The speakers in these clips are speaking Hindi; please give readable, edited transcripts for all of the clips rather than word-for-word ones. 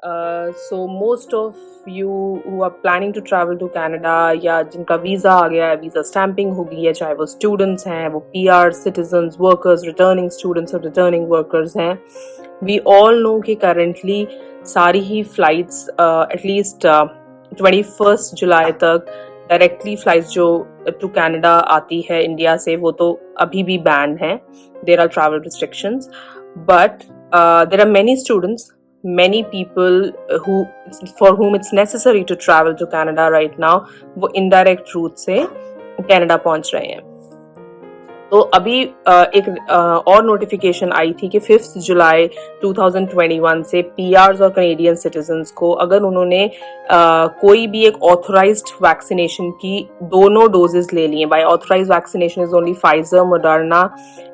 So most of you who are planning to travel to Canada या जिनका वीज़ा आ गया है, वीज़ा स्टैंपिंग हो गई है, चाहे वो स्टूडेंट्स हैं, वो PR citizens, workers, returning students और रिटर्निंग वर्कर्स हैं, वी ऑल नो कि करेंटली सारी ही फ़्लाइट्स एटलीस्ट 21 जुलाई तक डायरेक्टली फ़्लाइट्स जो टू कनाडा आती है इंडिया से वो तो अभी भी बैन हैं. There are travel restrictions, but there are many students, many people who for whom it's necessary to travel to Canada right now, वो indirect route से कनाडा पहुंच रहे हैं. तो अभी एक और नोटिफिकेशन आई थी कि 5 जुलाई 2021 से PRs और कनेडियन सिटीजन्स को अगर उन्होंने कोई भी एक ऑथराइज्ड वैक्सीनेशन की दोनों डोजेस ले लिए, by authorised vaccination is only Pfizer, Moderna,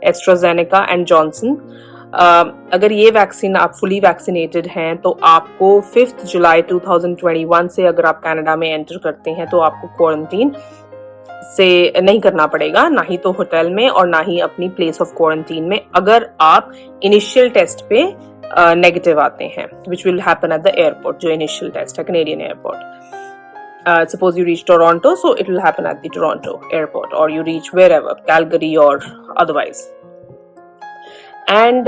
AstraZeneca and Johnson, अगर ये वैक्सीन आप फुली वैक्सीनेटेड हैं तो आपको 5 जुलाई 2021 से अगर आप कनाडा में एंटर करते हैं तो आपको क्वारंटीन से नहीं करना पड़ेगा, ना ही तो होटल में और ना ही अपनी प्लेस ऑफ क्वारंटीन में, अगर आप इनिशियल टेस्ट पे नेगेटिव आते हैं, which will happen at the airport. जो इनिशियल टेस्ट है Canadian airport, suppose you reach Toronto, so it will happen at the Toronto airport, or you reach wherever, Calgary or otherwise. And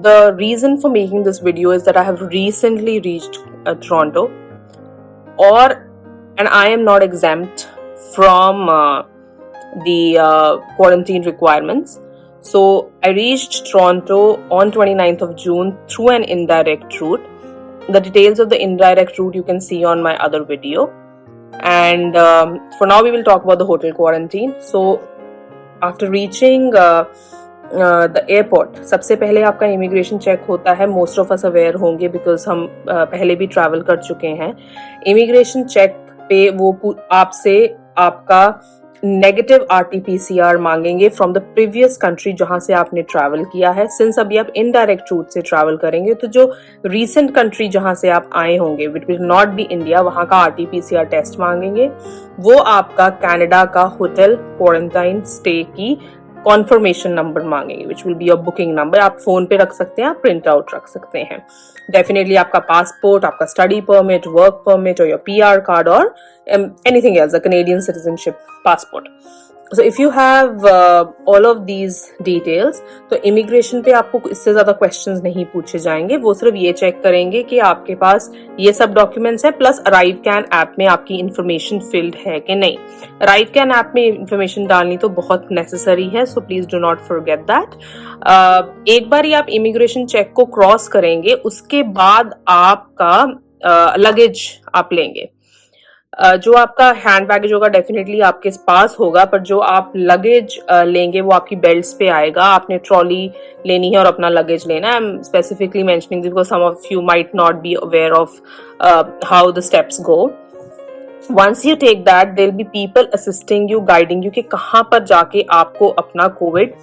the reason for making this video is that I have recently reached Toronto, and I am not exempt from the quarantine requirements. So I reached Toronto on 29th of June through an indirect route. The details of the indirect route you can see on my other video. And for now we will talk about the hotel quarantine. So after reaching the airport, सबसे पहले आपका इमिग्रेशन चेक होता है. मोस्ट ऑफ अस अवेयर होंगे बिकॉज हम पहले भी ट्रैवल कर चुके हैं. इमिग्रेशन चेक पे वो आपसे आपका नेगेटिव RT-PCR मांगेंगे फ्रॉम द प्रीवियस कंट्री जहां से आपने ट्रैवल किया है. सिंस अभी आप इनडायरेक्ट रूट से ट्रैवल करेंगे तो जो रीसेंट कंट्री जहां से आप आए होंगे, which will not be India, वहां का RT-PCR टेस्ट मांगेंगे. वो आपका कनाडा का होटल क्वारंटाइन स्टे की कॉन्फर्मेशन नंबर मांगेंगे, which will be your booking number. आप फोन पे रख सकते हैं, आप प्रिंट आउट रख सकते हैं. डेफिनेटली आपका पासपोर्ट, आपका स्टडी परमिट, वर्क परमिट और योर PR कार्ड और anything else, a Canadian citizenship passport. So if you have all of these details, तो इमिग्रेशन पे आपको इससे ज्यादा क्वेश्चंस नहीं पूछे जाएंगे. वो सिर्फ ये चेक करेंगे कि आपके पास ये सब डॉक्यूमेंट्स हैं, प्लस अराइवकैन ऐप में आपकी इंफॉर्मेशन फिल्ड है कि नहीं. अराइवकैन ऐप में इंफॉर्मेशन डालनी तो बहुत नेसेसरी है, so please do not forget that. एक बार ही आप इमिग्रेशन चेक को क्रॉस करेंगे, उसके बाद आपका लगेज आप लेंगे. जो आपका हैंड बैगेज होगा डेफिनेटली आपके पास होगा, पर जो आप लगेज लेंगे वो आपकी बेल्ट्स पे आएगा. आपने ट्रॉली लेनी है और अपना लगेज लेना है. I am specifically mentioning this because some of you might not be aware of how the steps go. Once you take that, there will be people assisting you, guiding you कि कहाँ पर जाके आपको अपना कोविड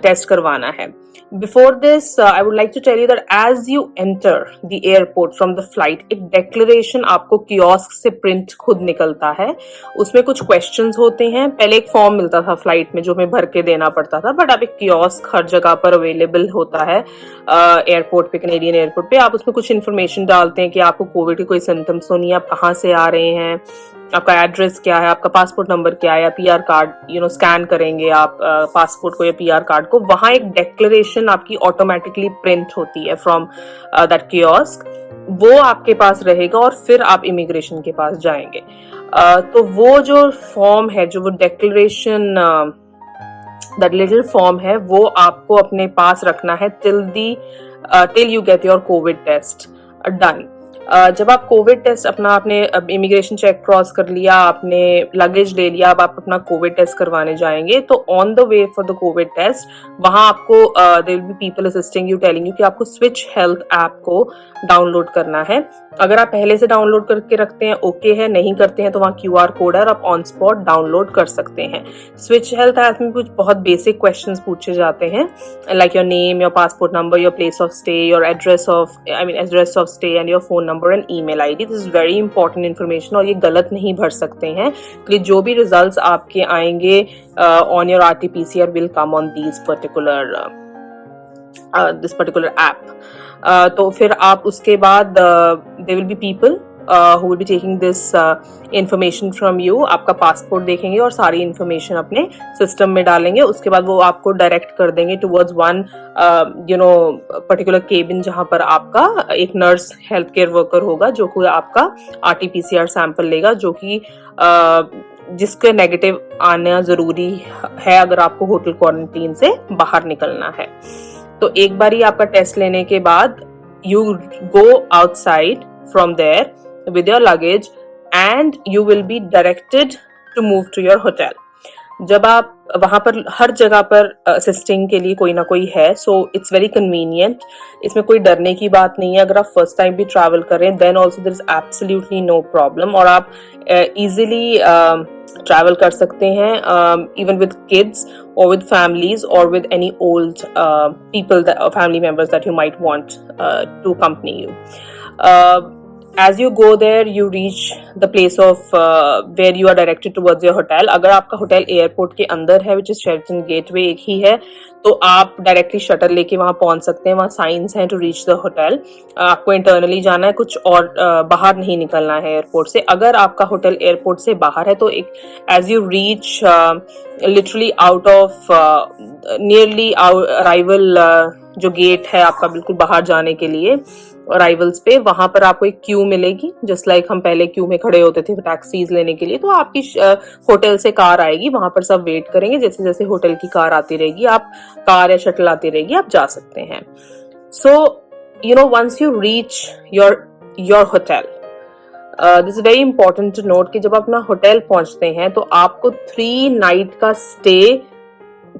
टेस्ट करवाना है. Before this, I would like to tell you that as you enter the airport from the flight, एक declaration आपको कियोस्क से प्रिंट खुद निकलता है. उसमें कुछ questions होते हैं. पहले एक फॉर्म मिलता था फ्लाइट में जो हमें भर के देना पड़ता था, बट अब एक कियोस्क हर जगह पर अवेलेबल होता है एयरपोर्ट पे, कैनेडियन एयरपोर्ट पे. आप उसमें कुछ इन्फॉर्मेशन डालते हैं कि आपको कोविड के कोई सिम्टम्स तो नहीं है, आप कहाँ से आ रहे हैं, आपका एड्रेस क्या है, आपका पासपोर्ट नंबर क्या है, या PR कार्ड स्कैन करेंगे आप पासपोर्ट को या PR कार्ड को. वहां एक डेक्लेरेशन आपकी ऑटोमेटिकली प्रिंट होती है फ्रॉम दैट कियोस्क. वो आपके पास रहेगा और फिर आप इमिग्रेशन के पास जाएंगे. तो वो जो फॉर्म है, जो वो डेक्लेरेशन, दैट लिटिल फॉर्म है, वो आपको अपने पास रखना है till you get your covid test done. जब आप कोविड टेस्ट आपने इमिग्रेशन चेक क्रॉस कर लिया, आपने लगेज ले लिया, अब आप अपना कोविड टेस्ट करवाने जाएंगे, तो on the way for the covid test वहां आपको there will be people assisting you, telling you कि आपको स्विच हेल्थ ऐप को डाउनलोड करना है. अगर आप पहले से डाउनलोड करके रखते हैं ओके है, नहीं करते हैं तो वहाँ QR कोड है और आप ऑन स्पॉट डाउनलोड कर सकते हैं. स्विच हेल्थ ऐप में कुछ बहुत बेसिक क्वेश्चंस पूछे जाते हैं, like your name, your passport number, your place of stay, your address of stay and your phone number and email ID. This is very important information और ये गलत नहीं भर सकते हैं. तो जो भी रिजल्ट्स आपके आएंगे on your RT-PCR will come on these particular this particular app. तो फिर आप उसके बाद they will be people who will be taking this information from you, आपका पासपोर्ट देखेंगे और सारी इन्फॉर्मेशन अपने सिस्टम में डालेंगे। उसके बाद वो आपको डायरेक्ट कर देंगे टुवर्ड्स वन पर्टिकुलर केबिन, जहां पर आपका एक नर्स हेल्थ केयर वर्कर होगा जो कि आपका RT-PCR सैंपल लेगा, जो कि जिसके नेगेटिव आना जरूरी है अगर आपको होटल क्वारंटीन से बाहर निकलना है। तो एक बार ही आपका टेस्ट लेने के बाद you go outside from there with your luggage and you will be directed to move to your hotel. जब आप वहां पर हर जगह पर असिस्टिंग के लिए कोई ना कोई है, सो इट्स वेरी कन्वीनियंट। इसमें कोई डरने की बात नहीं है। अगर आप फर्स्ट टाइम भी ट्रैवल कर रहे हैं then also there is absolutely no problem, और आप इजीली ट्रैवल कर सकते हैं even with kids or with families or with any old people, that family members that you might want to accompany you. As you go there, you reach the place of where you are directed towards your hotel. अगर आपका होटल एयरपोर्ट के अंदर है, which is Sheraton Gateway एक ही है, तो आप डायरेक्टली शटल लेके वहां पहुंच सकते हैं। वहां साइंस हैं टू रीच द होटल। आपको इंटरनली जाना है, कुछ और बाहर नहीं निकलना है एयरपोर्ट से। अगर आपका होटल एयरपोर्ट से बाहर है तो एक as you reach literally out of nearly arrival जो गेट है आपका बिल्कुल बाहर जाने के लिए अराइवल्स पे, वहां पर आपको एक क्यू मिलेगी, जस्ट लाइक हम पहले क्यू में खड़े होते थे टैक्सीज लेने के लिए। तो आपकी होटल से कार आएगी, वहां पर सब वेट करेंगे। जैसे जैसे होटल की कार आती रहेगी, आप कार या शटल आती रहेगी, आप जा सकते हैं। So you know once you reach your hotel, this is very important to note कि जब आप अपना होटल पहुंचते हैं तो आपको 3 नाइट का स्टे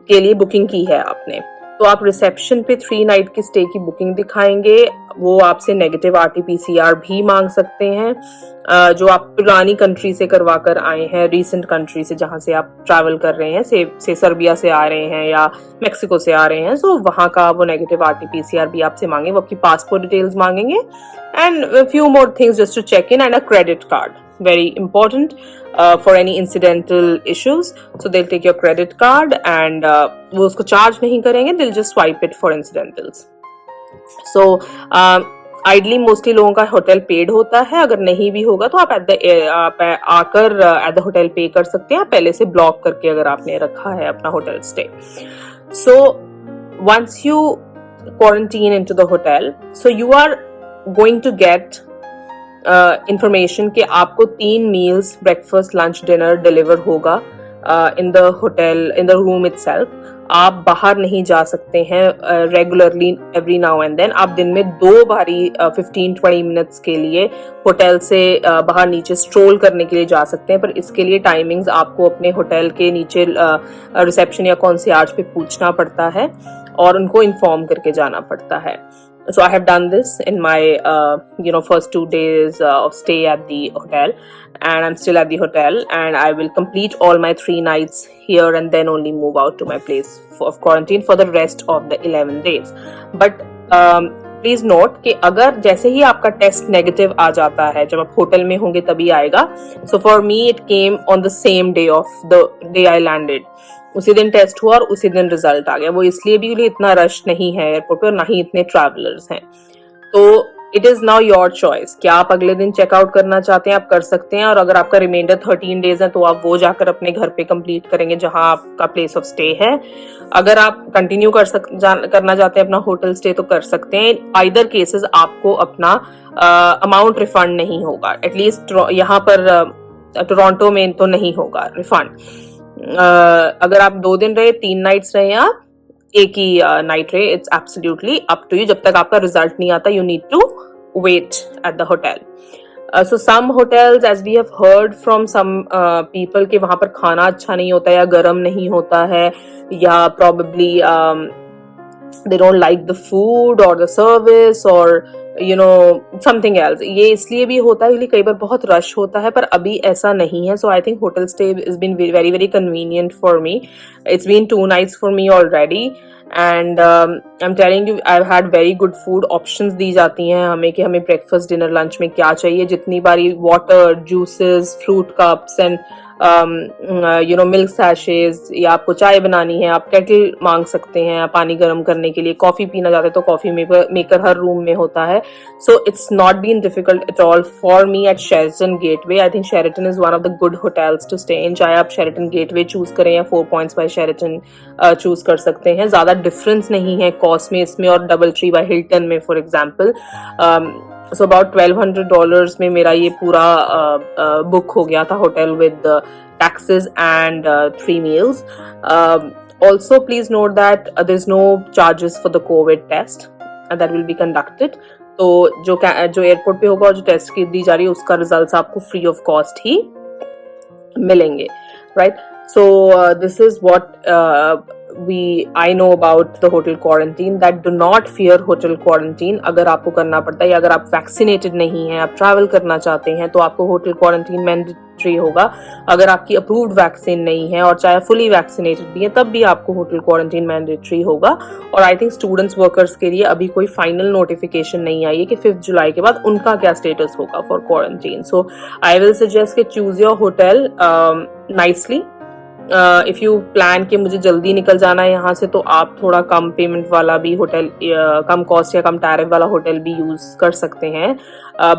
के लिए बुकिंग की है आपने, तो आप रिसेप्शन पे 3 नाइट की स्टे की बुकिंग दिखाएंगे। वो आपसे नेगेटिव RT-PCR भी मांग सकते हैं, जो आप पुरानी कंट्री से करवा कर आए हैं, रीसेंट कंट्री से जहां से आप ट्रैवल कर रहे हैं, से सर्बिया से आ रहे हैं या मेक्सिको से आ रहे हैं, सो वहां का वो नेगेटिव RT-PCR भी आपसे मांगे। वो आपकी पासपोर्ट डिटेल्स मांगेंगे and few more things just to check in, and a credit card, very important for any incidental issues. So they'll take your credit card and वो उसको चार्ज नहीं करेंगे, they'll just swipe it for incidentals. So ideally mostly लोगों का होटल पेड होता है। अगर नहीं भी होगा तो आप आकर एट द होटल पे कर सकते हैं, पहले से ब्लॉक करके अगर आपने रखा है अपना hotel stay. So once you quarantine into the hotel, so you are going to get information कि आपको 3 meals breakfast lunch dinner deliver होगा in the hotel, in the room itself. आप बाहर नहीं जा सकते हैं regularly, every now and then. आप दिन में 2 बारी 15-20 मिनट्स के लिए होटल से बाहर नीचे स्ट्रोल करने के लिए जा सकते हैं, पर इसके लिए टाइमिंग्स आपको अपने होटल के नीचे रिसेप्शन या कॉन्सियर्ज पे पूछना पड़ता है और उनको इन्फॉर्म करके जाना पड़ता है। So I have done this in my first 2 days of stay at the hotel, and I'm still at the hotel, and I will complete all my 3 nights here and then only move out to my place of quarantine for the rest of the 11 days. But please note कि अगर जैसे ही आपका टेस्ट नेगेटिव आ जाता है, जब आप होटल में होंगे तभी आएगा। सो for me it came on the same day of the day I landed. उसी दिन टेस्ट हुआ और उसी दिन रिजल्ट आ गया। वो इसलिए भी इतना रश नहीं है एयरपोर्ट पे और ना ही इतने ट्रैवलर्स हैं। तो it is now your choice, क्या आप अगले दिन चेकआउट करना चाहते हैं आप कर सकते हैं, और अगर आपका रिमाइंडर 13 डेज है तो आप वो जाकर अपने घर पे कंप्लीट करेंगे जहां आपका प्लेस ऑफ स्टे है। अगर आप कंटिन्यू करना चाहते हैं अपना होटल स्टे तो कर सकते हैं। आइदर केसेस आपको अपना अमाउंट रिफंड नहीं होगा, एटलीस्ट यहाँ पर टोरंटो में तो नहीं होगा रिफंड। अगर आप 2 दिन रहे, 3 नाइट्स रहे, आप एक ही नाइट रहे, it's absolutely up to you. जब तक आपका रिजल्ट नहीं आता, you need to wait at the hotel. So some hotels, as we have heard from some people, कि वहां पर खाना अच्छा नहीं होता या गर्म नहीं होता है, या probably they don't like the food or the service or something else. ये इसलिए भी होता है क्योंकि कई बार बहुत रश होता है, पर अभी ऐसा नहीं है। So I think hotel stay has been very very convenient for me. It's been 2 nights for me already, and I'm telling you, I've had very good food options दी जाती हैं हमें कि हमें ब्रेकफास्ट डिनर लंच में क्या चाहिए। जितनी बारी water, juices, fruit cups and milk सैशेज, या आपको चाय बनानी है आप केटल मांग सकते हैं पानी गर्म करने के लिए, कॉफी पीना चाहते हैं तो कॉफी मेकर हर रूम में होता है. So it's not been difficult at all for me at Sheraton Gateway. I think Sheraton is one of the good hotels to stay in. चाहे आप शेरटन गेटवे चूज करें या 4 पॉइंट्स बाय शेरटन चूज कर सकते हैं. ज्यादा डिफरेंस नहीं है कॉस्ट में इसमें और डबल ट्री बाय हिल्टन में फॉर एग्जाम्पल. सो अबाउट $1,200 में मेरा ये पूरा बुक हो गया था hotel with taxes and 3 meals. Also, please note that there's no charges for the COVID test that will be conducted. तो जो एयरपोर्ट पे होगा और जो टेस्ट की दी जा रही है उसका रिजल्ट्स आपको फ्री ऑफ कॉस्ट ही मिलेंगे, right? So this is what I know about the hotel quarantine. That do not fear hotel quarantine. अगर आपको करना पड़ता है या अगर आप वैक्सीनेटेड नहीं हैं, आप ट्रैवल करना चाहते हैं तो आपको होटल क्वारंटीन मैंडेटरी होगा. अगर आपकी अप्रूव्ड वैक्सीन नहीं है और चाहे फुली वैक्सीनेटेड भी है तब भी आपको होटल क्वारंटीन मैंडेटरी होगा. और आई थिंक स्टूडेंट्स वर्कर्स के लिए अभी कोई फाइनल नोटिफिकेशन नहीं आई है कि 5 जुलाई के बाद उनका क्या स्टेटस होगा for quarantine. So I will suggest कि choose your hotel nicely. If you plan कि मुझे जल्दी निकल जाना है यहाँ से तो आप थोड़ा कम पेमेंट वाला भी होटल, कम कॉस्ट या कम टैरिफ वाला होटल भी यूज कर सकते हैं.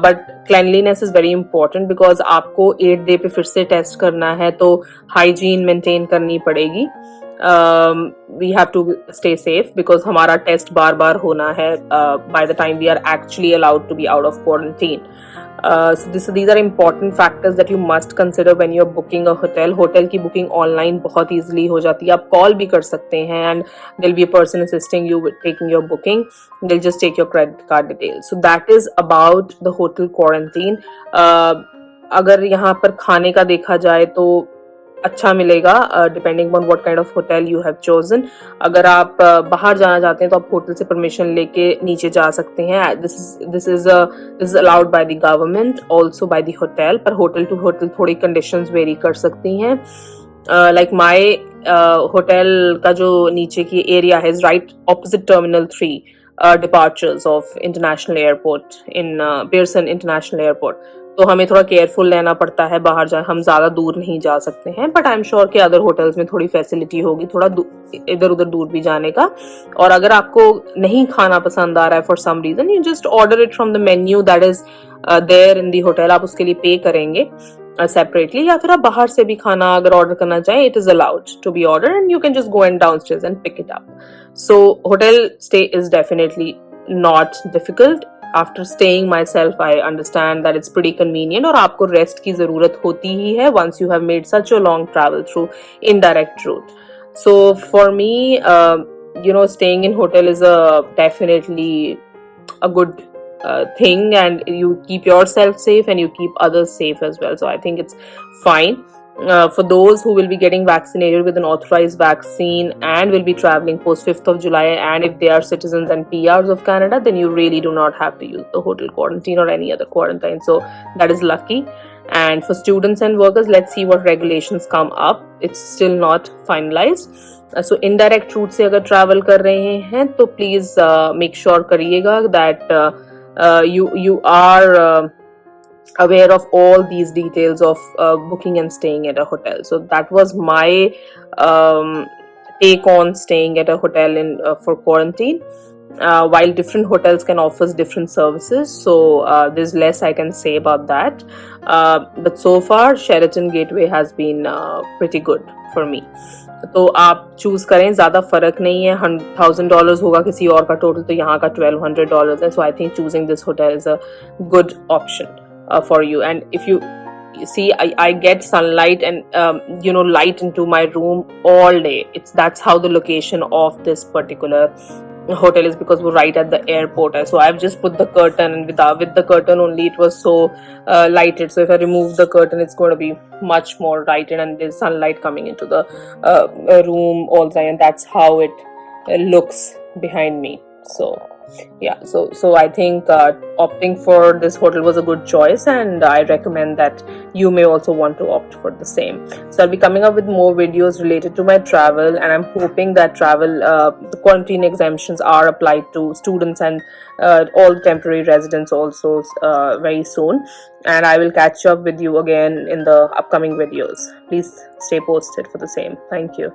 But cleanliness is very important because आपको 8 डे पे फिर से टेस्ट करना है तो हाइजीन मेंटेन करनी पड़ेगी. We have to stay safe because हमारा टेस्ट बार बार होना है by the time we are actually allowed to be out of quarantine. So these are important factors that you must consider when you're booking a hotel. Hotel की बुकिंग ऑनलाइन बहुत easily हो जाती है. आप कॉल भी कर सकते हैं and there'll be a person assisting you with taking your booking. They'll just take your credit card details. So that is about the hotel quarantine. अगर यहाँ पर खाने का देखा जाए तो अच्छा मिलेगा depending on what kind of hotel you have chosen. अगर आप बाहर जाना चाहते हैं तो आप होटल से परमिशन लेके नीचे जा सकते हैं. This is allowed by the government, also by the hotel. पर होटल टू होटल थोड़ी कंडीशंस वेरी कर सकती हैं. लाइक माय होटल का जो नीचे की एरिया है right opposite terminal 3 departures of international airport in Pearson international airport. तो हमें थोड़ा केयरफुल रहना पड़ता है बाहर जाए, हम ज्यादा दूर नहीं जा सकते हैं. बट आई एम श्योर कि अदर होटल्स में थोड़ी फैसिलिटी होगी थोड़ा इधर उधर दूर भी जाने का. और अगर आपको नहीं खाना पसंद आ रहा है for some reason, you just order it from the menu that is there in the hotel. आप उसके लिए पे करेंगे सेपरेटली या फिर आप बाहर से भी खाना अगर ऑर्डर करना चाहें, it is allowed to be order and you can just go and downstairs and pick it up. So hotel stay is definitely not difficult. After staying myself I understand that it's pretty convenient और आपको रेस्ट की जरूरत होती ही है once you have made such a long travel through indirect route. So for me staying in hotel is definitely a good thing, and you keep yourself safe and you keep others safe as well. So I think it's fine. For those who will be getting vaccinated with an authorized vaccine and will be traveling post 5th of July, and if they are citizens and PRs of Canada, then you really do not have to use the hotel quarantine or any other quarantine. So that is lucky. And for students and workers, let's see what regulations come up. It's still not finalized. So indirect route से अगर travel कर रहे हैं तो please make sure करिएगा that you are aware of all these details of booking and staying at a hotel. So that was my take on staying at a hotel for quarantine. While different hotels can offer different services, so there's less I can say about that. But so far, Sheraton Gateway has been pretty good for me. तो आप चूज करें, ज्यादा फर्क नहीं है. $1,000 होगा किसी और का टोटल तो यहाँ का $1,200 है. So I think choosing this hotel is a good option for you. And if you see, I get sunlight and light into my room all day. That's how the location of this particular hotel is, because we're right at the airport. So I've just put the curtain, and with the curtain only it was so lighted. So if I remove the curtain, it's going to be much more lighted, and there's sunlight coming into the room all the time, and that's how it looks behind me. So Yeah, so I think opting for this hotel was a good choice, and I recommend that you may also want to opt for the same. So I'll be coming up with more videos related to my travel, and I'm hoping that the quarantine exemptions are applied to students and all temporary residents also very soon. And I will catch up with you again in the upcoming videos. Please stay posted for the same. Thank you.